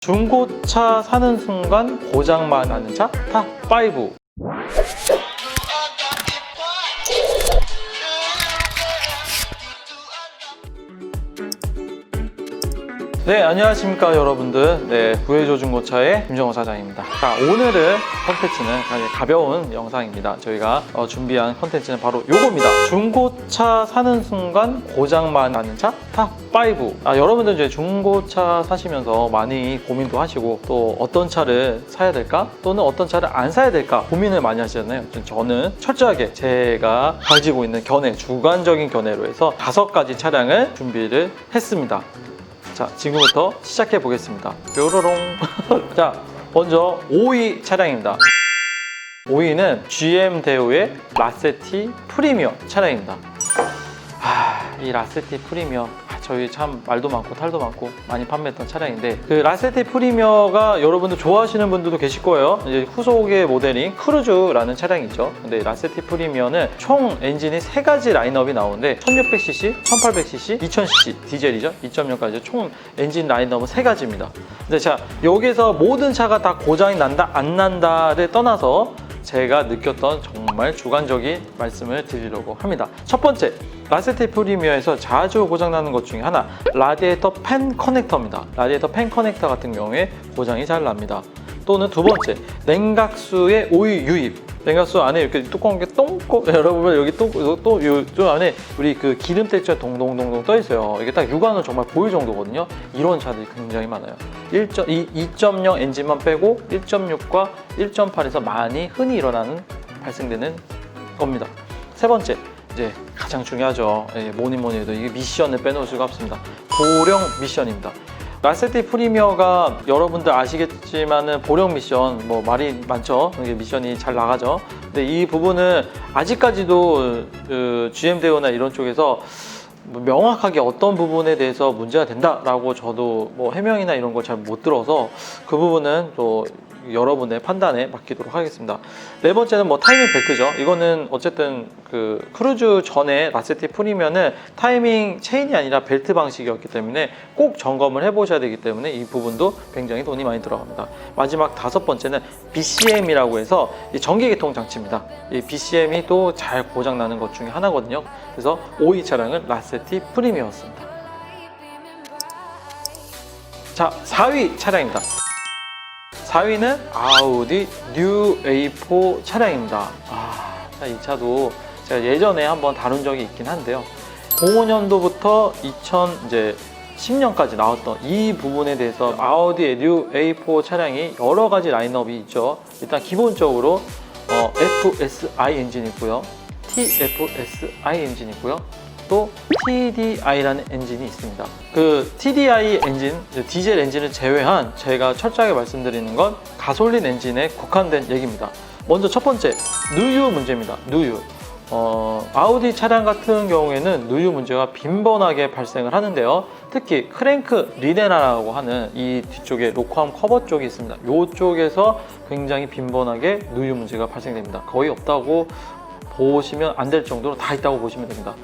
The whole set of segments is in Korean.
중고차 사는 순간 고장만 나는 차 탑5. 네, 안녕하십니까 여러분들. 네, 구해줘 중고차의 김정호 사장입니다. 자, 오늘의 컨텐츠는 가벼운 영상입니다. 저희가 준비한 컨텐츠는 바로 요겁니다. 중고차 사는 순간 고장만 나는 차 탑5. 여러분들 이제 중고차 사시면서 많이 고민도 하시고, 또 어떤 차를 사야 될까, 또는 어떤 차를 안 사야 될까 고민을 많이 하시잖아요. 저는 철저하게 제가 가지고 있는 견해, 주관적인 견해로 해서 5가지 차량을 준비를 했습니다. 자, 지금부터 시작해 보겠습니다. 뾰로롱. 자, 먼저 5위 차량입니다. 5위는 GM 대우의 라세티 프리미엄 차량입니다. 이 라세티 프리미엄, 저희 참 말도 많고 탈도 많고 많이 판매했던 차량인데, 그 라세티 프리미어가 여러분들 좋아하시는 분들도 계실 거예요. 이제 후속의 모델인 크루즈라는 차량이 있죠. 근데 라세티 프리미어는 총 엔진이 3가지 라인업이 나오는데 1600cc, 1800cc, 2000cc 디젤이죠. 2.0까지 총 엔진 라인업은 3가지입니다. 근데 자, 여기서 모든 차가 다 고장이 난다 안 난다를 떠나서 제가 느꼈던 정말 주관적인 말씀을 드리려고 합니다. 첫 번째, 라세티 프리미어에서 자주 고장나는 것 중에 하나, 라디에이터 팬 커넥터입니다. 라디에이터 팬 커넥터 같은 경우에 고장이 잘 납니다. 또는 두 번째, 냉각수의 오일 유입. 냉각수 안에 이렇게 뚜껑이 똥꼬, 여러분 여기 또 안에 우리 그 기름때가 동동동동 떠 있어요. 이게 딱 육안은 정말 보일 정도거든요. 이런 차들이 굉장히 많아요. 2.0 엔진만 빼고 1.6과 1.8에서 많이 흔히 발생되는 겁니다. 세 번째, 이제 가장 중요하죠. 뭐니 해도 이게 미션을 빼놓을 수가 없습니다. 보령 미션입니다. 라세티 프리미어가 여러분들 아시겠지만은 보령 미션, 뭐 말이 많죠. 이게 미션이 잘 나가죠. 근데 이 부분은 아직까지도 GM 대우나 이런 쪽에서 명확하게 어떤 부분에 대해서 문제가 된다라고 저도 뭐 해명이나 이런 걸 잘 못 들어서 그 부분은 또 여러분의 판단에 맡기도록 하겠습니다. 네 번째는 뭐 타이밍 벨트죠. 이거는 어쨌든 그 크루즈 전에 라세티 프리미어는 타이밍 체인이 아니라 벨트 방식이었기 때문에 꼭 점검을 해보셔야 되기 때문에 이 부분도 굉장히 돈이 많이 들어갑니다. 마지막 5번째는 BCM이라고 해서 전기계통 장치입니다. 이 BCM이 또 잘 고장나는 것 중에 하나거든요. 그래서 5위 차량은 라세티 프리미어였습니다. 자, 4위 차량입니다. 4위는 아우디 뉴 A4 차량입니다. 이 차도 제가 예전에 한번 다룬 적이 있긴 한데요. 05년도부터 2010년까지 나왔던 이 부분에 대해서 아우디 뉴 A4 차량이 여러 가지 라인업이 있죠. 일단 기본적으로 FSI 엔진이 있고요. TFSI 엔진이 있고요. 또 TDI라는 엔진이 있습니다. 그 TDI 엔진, 디젤 엔진을 제외한 제가 철저하게 말씀드리는 건 가솔린 엔진에 국한된 얘기입니다. 먼저 첫 번째, 누유 문제입니다. 누유. 아우디 차량 같은 경우에는 누유 문제가 빈번하게 발생을 하는데요. 특히 크랭크 리네라라고 하는 이 뒤쪽에 로커암 커버 쪽이 있습니다. 이쪽에서 굉장히 빈번하게 누유 문제가 발생됩니다. 거의 없다고 보시면 안 될 정도로 다 있다고 보시면 됩니다.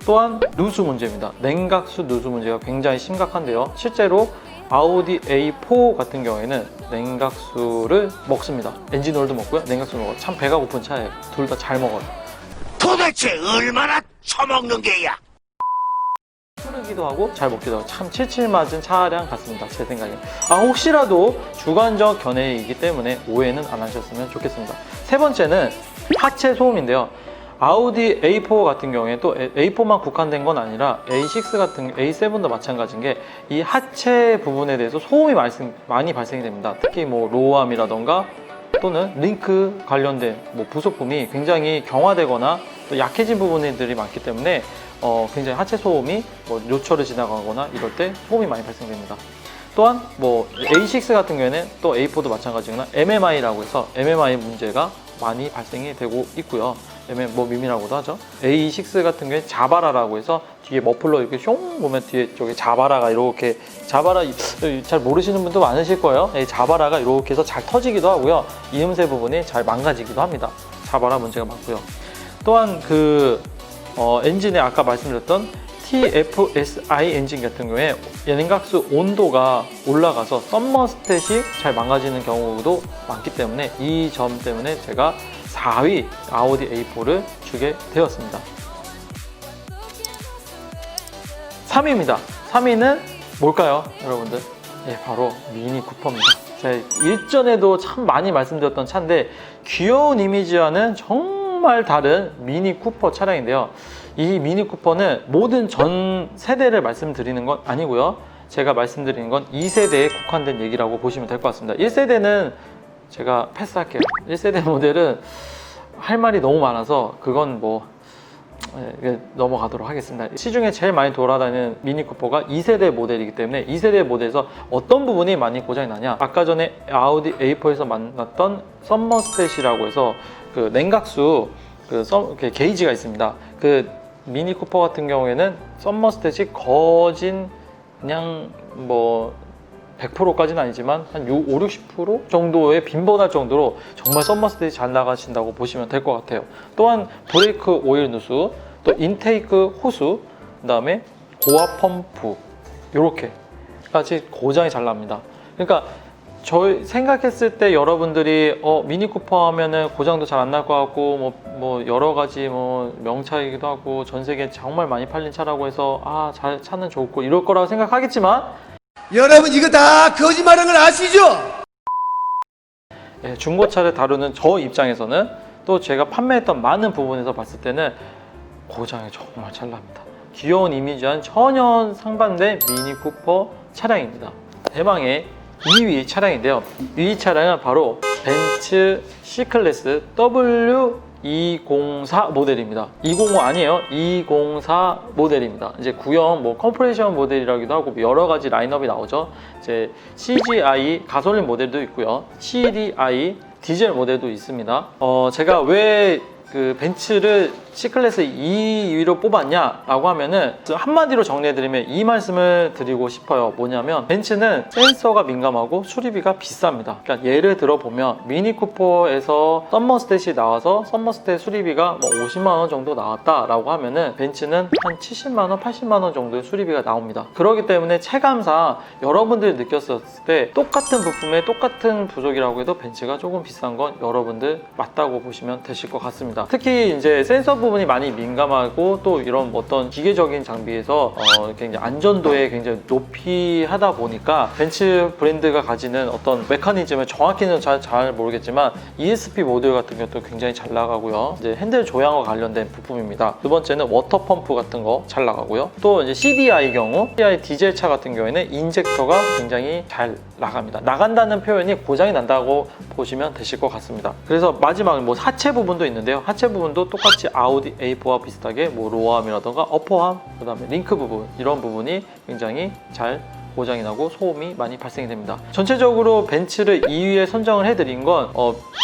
또한 누수 문제입니다. 냉각수 누수 문제가 굉장히 심각한데요. 실제로 아우디 A4 같은 경우에는 냉각수를 먹습니다. 엔진오일도 먹고요, 냉각수도 먹어요. 참 배가 고픈 차예요. 둘 다 잘 먹어요. 도대체 얼마나 처먹는 게야? 흐르기도 하고 잘 먹기도 하고 참 칠칠 맞은 차량 같습니다. 제 생각에. 혹시라도 주관적 견해이기 때문에 오해는 안 하셨으면 좋겠습니다. 세 번째는 하체 소음인데요. 아우디 A4 같은 경우에 또 A4만 국한된 건 아니라 A6 같은 A7도 마찬가지인 게 이 하체 부분에 대해서 소음이 많이 발생이 됩니다. 특히 뭐 로우암이라던가 또는 링크 관련된 뭐 부속품이 굉장히 경화되거나 또 약해진 부분들이 많기 때문에 굉장히 하체 소음이 뭐 요철을 지나가거나 이럴 때 소음이 많이 발생됩니다. 또한 뭐 A6 같은 경우에는 또 A4도 마찬가지거나 MMI라고 해서 MMI 문제가 많이 발생이 되고 있고요. 뭐 밈이라고도 하죠. A6 같은 경우에 자바라라고 해서 뒤에 머플러 이렇게 숑 보면 뒤에 쪽에 자바라가 이렇게, 자바라 잘 모르시는 분도 많으실 거예요. 자바라가 이렇게 해서 잘 터지기도 하고요. 이음새 부분이 잘 망가지기도 합니다. 자바라 문제가 많고요. 또한 엔진에 아까 말씀드렸던 TFSI 엔진 같은 경우에 냉각수 온도가 올라가서 썸머스탯이 잘 망가지는 경우도 많기 때문에 이 점 때문에 제가 4위 아우디 A4를 주게 되었습니다. 3위입니다. 3위는 뭘까요, 여러분들? 예, 바로 미니 쿠퍼입니다. 제가 일전에도 참 많이 말씀드렸던 차인데 귀여운 이미지와는 정말 다른 미니 쿠퍼 차량인데요. 이 미니 쿠퍼는 모든 전 세대를 말씀드리는 건 아니고요. 제가 말씀드리는 건 2세대에 국한된 얘기라고 보시면 될 것 같습니다. 1세대는 제가 패스할게요. 1세대 모델은 할 말이 너무 많아서 그건 넘어가도록 하겠습니다. 시중에 제일 많이 돌아다니는 미니 쿠퍼가 2세대 모델이기 때문에 2세대 모델에서 어떤 부분이 많이 고장이 나냐, 아까 전에 아우디 A4에서 만났던 썸머스탯이라고 해서 그 냉각수 게이지가 있습니다. 그 미니 쿠퍼 같은 경우에는 썸머스탯이 거진 그냥 100%까지는 아니지만 한 5, 60% 정도의 빈번할 정도로 정말 썸머스탯이 잘 나가신다고 보시면 될 것 같아요. 또한 브레이크 오일 누수, 또 인테이크 호수, 그 다음에 고압 펌프 이렇게 같이 고장이 잘 납니다. 그러니까 저희 생각했을 때 여러분들이 미니 쿠퍼 하면은 고장도 잘 안 날 것 같고 여러 가지 명차이기도 하고 전 세계에 정말 많이 팔린 차라고 해서 차는 좋고 이럴 거라고 생각하겠지만 여러분 이거 다 거짓말하는 걸 아시죠? 예, 중고차를 다루는 저 입장에서는 또 제가 판매했던 많은 부분에서 봤을 때는 고장이 정말 잘 납니다. 귀여운 이미지와는 전혀 상반된 미니 쿠퍼 차량입니다. 대망의 2위 차량인데요. 이 차량은 바로 벤츠 C클래스 W204 모델입니다. 205 아니에요. 204 모델입니다. 이제 구형 컴프레션 모델이라기도 하고 여러 가지 라인업이 나오죠. 이제 CGI 가솔린 모델도 있고요. CDI 디젤 모델도 있습니다. 제가 왜 그 벤츠를 C클래스 2위로 뽑았냐라고 하면은 한마디로 정리해드리면 이 말씀을 드리고 싶어요. 뭐냐면 벤츠는 센서가 민감하고 수리비가 비쌉니다. 그러니까 예를 들어 보면 미니 쿠퍼에서 썸머스탯이 나와서 썸머스탯 수리비가 50만 원 정도 나왔다라고 하면은 벤츠는 한 70만 원, 80만 원 정도의 수리비가 나옵니다. 그렇기 때문에 체감상 여러분들이 느꼈을 때 똑같은 부품에 똑같은 부속이라고 해도 벤츠가 조금 비싼 건 여러분들 맞다고 보시면 되실 것 같습니다. 특히 이제 센서 부분이 많이 민감하고 또 이런 어떤 기계적인 장비에서 굉장히 안전도에 굉장히 높이 하다 보니까 벤츠 브랜드가 가지는 어떤 메커니즘을 정확히는 잘 모르겠지만 ESP 모듈 같은 것도 굉장히 잘 나가고요. 이제 핸들 조향과 관련된 부품입니다. 두 번째는 워터 펌프 같은 거 잘 나가고요. 또 이제 CDI 경우 CDI 디젤 차 같은 경우에는 인젝터가 굉장히 잘 나갑니다. 나간다는 표현이 고장이 난다고 보시면 되실 것 같습니다. 그래서 마지막 하체 부분도 있는데요. 하체 부분도 똑같이 아우디 A4와 비슷하게 로어암이라던가 어퍼암, 그 다음에 링크 부분 이런 부분이 굉장히 잘 고장이 나고 소음이 많이 발생이 됩니다. 전체적으로 벤츠를 2위에 선정을 해드린 건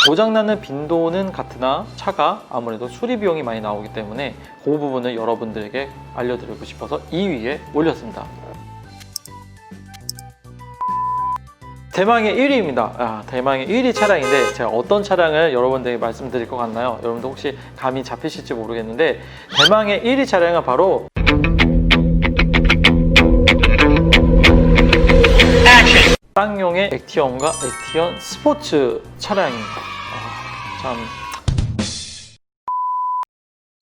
고장나는 빈도는 같으나 차가 아무래도 수리 비용이 많이 나오기 때문에 그 부분을 여러분들에게 알려드리고 싶어서 2위에 올렸습니다. 대망의 1위입니다. 대망의 1위 차량인데 제가 어떤 차량을 여러분들에게 말씀드릴 것 같나요? 여러분들 혹시 감이 잡히실지 모르겠는데 대망의 1위 차량은 바로 쌍용의 액티언과 액티언 스포츠 차량입니다. 참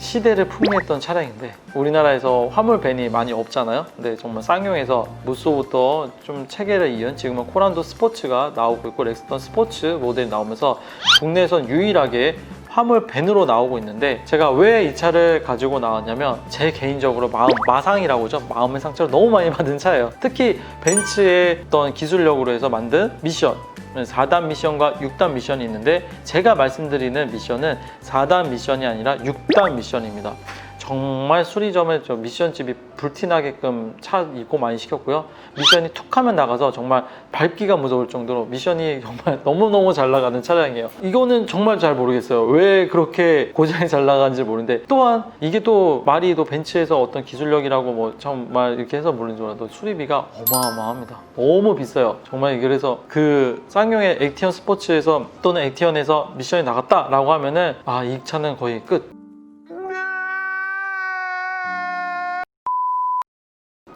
시대를 풍미했던 차량인데 우리나라에서 화물 밴이 많이 없잖아요. 근데 정말 쌍용에서 무쏘부터 좀 체계를 이은 지금은 코란도 스포츠가 나오고 있고 렉스턴 스포츠 모델이 나오면서 국내에선 유일하게 화물 밴으로 나오고 있는데 제가 왜 이 차를 가지고 나왔냐면 제 개인적으로 마상이라고 하죠. 마음의 상처를 너무 많이 받은 차예요. 특히 벤츠의 어떤 기술력으로 해서 만든 미션 4단 미션과 6단 미션이 있는데 제가 말씀드리는 미션은 4단 미션이 아니라 6단 미션입니다. 정말 수리점에 미션집이 불티나게끔 차 입고 많이 시켰고요. 미션이 툭 하면 나가서 정말 밟기가 무서울 정도로 미션이 정말 너무너무 잘 나가는 차량이에요. 이거는 정말 잘 모르겠어요. 왜 그렇게 고장이 잘 나가는지 모르는데 또한 이게 또 말이 또 벤츠에서 어떤 기술력이라고 정말 이렇게 해서 모르는지 몰라도 수리비가 어마어마합니다. 너무 비싸요. 정말 그래서 그 쌍용의 액티언 스포츠에서 또는 액티언에서 미션이 나갔다라고 하면은 이 차는 거의 끝.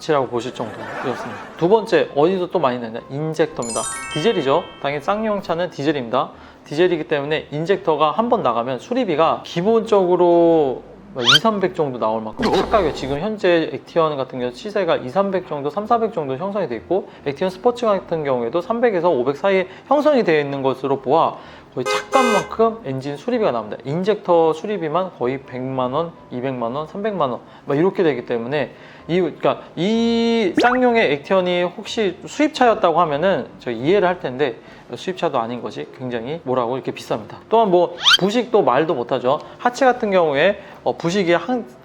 가치라고 보실 정도였습니다. 두 번째, 어디서 또 많이 나냐? 인젝터입니다. 디젤이죠. 당연히 쌍용차는 디젤입니다. 디젤이기 때문에 인젝터가 한 번 나가면 수리비가 기본적으로 2,300 정도 나올 만큼 착하게 지금 현재 액티언 같은 경우 시세가 2,300 정도, 3,400 정도 형성이 되어 있고 액티언 스포츠 같은 경우에도 300에서 500 사이에 형성이 되어 있는 것으로 보아 거의 착값만큼 엔진 수리비가 나옵니다. 인젝터 수리비만 거의 100만 원, 200만 원, 300만 원 이렇게 되기 때문에 그러니까 이 쌍용의 액티언이 혹시 수입차였다고 하면은 저 이해를 할 텐데 수입차도 아닌 것이 굉장히 뭐라고 이렇게 비쌉니다. 또한 뭐 부식도 말도 못하죠. 하체 같은 경우에 부식이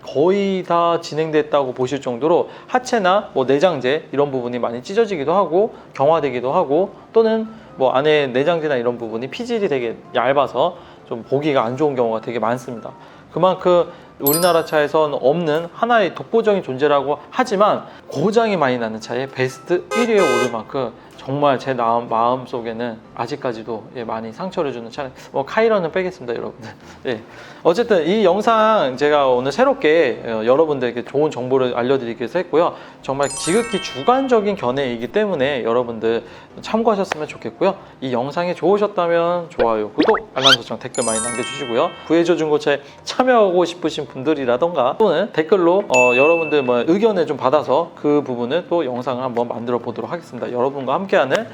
거의 다 진행됐다고 보실 정도로 하체나 뭐 내장재 이런 부분이 많이 찢어지기도 하고 경화되기도 하고 또는 뭐 안에 내장재나 이런 부분이 피질이 되게 얇아서 좀 보기가 안 좋은 경우가 되게 많습니다. 그만큼 우리나라 차에서는 없는 하나의 독보적인 존재라고 하지만 고장이 많이 나는 차의 베스트 1위에 오를 만큼 정말 제 마음 속에는 아직까지도 많이 상처를 주는 차량. 카이런은 빼겠습니다, 여러분들. 예. 어쨌든 이 영상 제가 오늘 새롭게 여러분들에게 좋은 정보를 알려드리기 위해서 했고요. 정말 지극히 주관적인 견해이기 때문에 여러분들 참고하셨으면 좋겠고요. 이 영상이 좋으셨다면 좋아요, 구독, 알람 설정, 댓글 많이 남겨주시고요. 구해줘 중고차에 참여하고 싶으신 분들이라던가 또는 댓글로 여러분들 뭐 의견을 좀 받아서 그 부분을 또 영상을 한번 만들어 보도록 하겠습니다. 여러분과 함께하는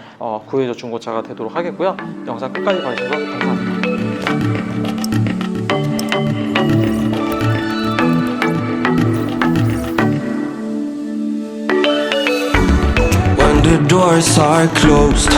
구해줘 중고차가 되도록 하겠고요. 영상 끝까지 봐주셔서 감사합니다. When the doors are closed